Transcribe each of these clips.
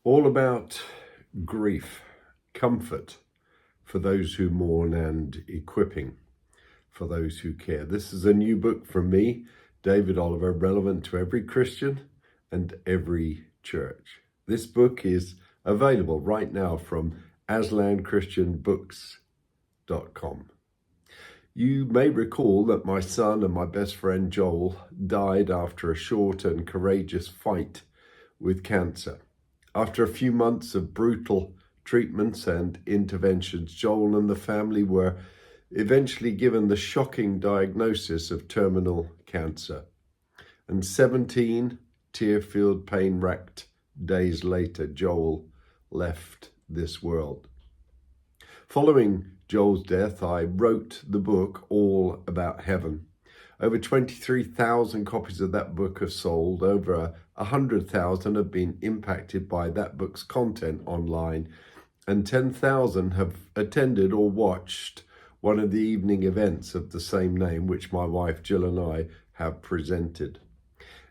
all about grief, comfort for those who mourn, and equipping for those who care. This is a new book from me, David Oliver, relevant to every Christian and every church. This book is available right now from aslanchristianbooks.com. You may recall that my son and my best friend Joel died after a short and courageous fight with cancer. After a few months of brutal treatments and interventions, Joel and the family were eventually given the shocking diagnosis of terminal cancer. And 17 tear-filled, pain-racked days later, Joel left this world. Following Joel's death, I wrote the book All About Heaven. Over 23,000 copies of that book have sold. Over 100,000 have been impacted by that book's content online, and 10,000 have attended or watched one of the evening events of the same name, which my wife Jill and I have presented.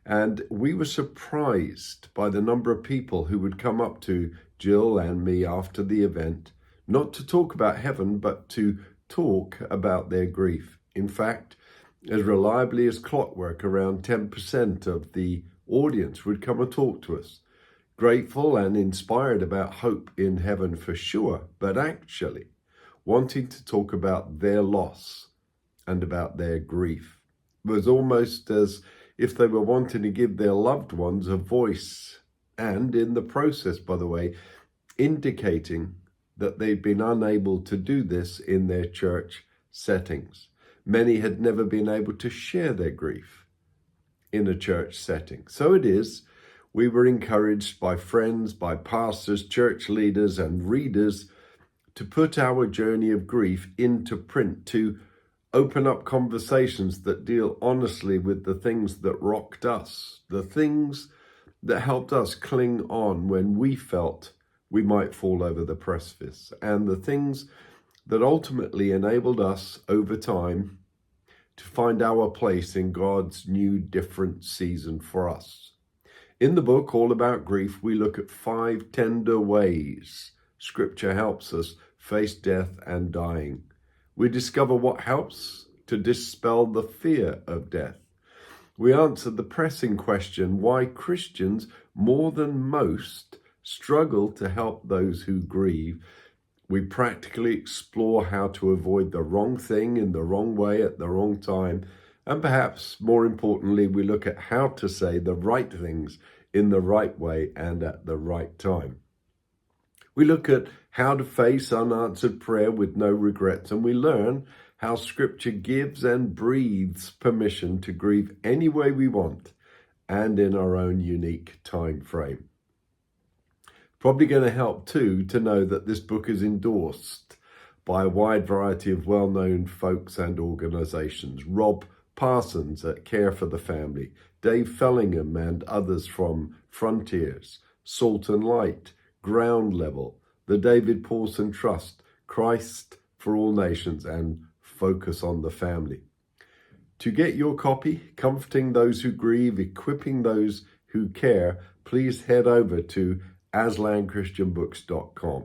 And we were surprised by the number of people who would come up to Jill and me after the event, not to talk about heaven, but to talk about their grief. In fact, as reliably as clockwork, around 10% of the audience would come and talk to us, grateful and inspired about hope in heaven for sure, but actually wanting to talk about their loss and about their grief. It was almost as if they were wanting to give their loved ones a voice, and in the process, by the way, indicating that they'd been unable to do this in their church settings. Many had never been able to share their grief in a church setting. So it is, we were encouraged by friends, by pastors, church leaders, and readers to put our journey of grief into print, to open up conversations that deal honestly with the things that rocked us, the things that helped us cling on when we felt we might fall over the precipice, and the things that ultimately enabled us over time to find our place in God's new, different season for us. In the book, All About Grief, we look at 5 tender ways Scripture helps us face death and dying. We discover what helps to dispel the fear of death. We answer the pressing question why Christians, more than most, struggle to help those who grieve. We practically explore how to avoid the wrong thing in the wrong way at the wrong time. And perhaps more importantly, we look at how to say the right things in the right way and at the right time. We look at how to face unanswered prayer with no regrets, and we learn how Scripture gives and breathes permission to grieve any way we want and in our own unique time frame. Probably going to help too to know that this book is endorsed by a wide variety of well-known folks and organizations. Rob Parsons at Care for the Family, Dave Fellingham and others from Frontiers, Salt and Light, Ground Level, the David Pawson Trust, Christ for All Nations, and Focus on the Family. To get your copy, Comforting Those Who Grieve, Equipping Those Who Care, please head over to aslanchristianbooks.com.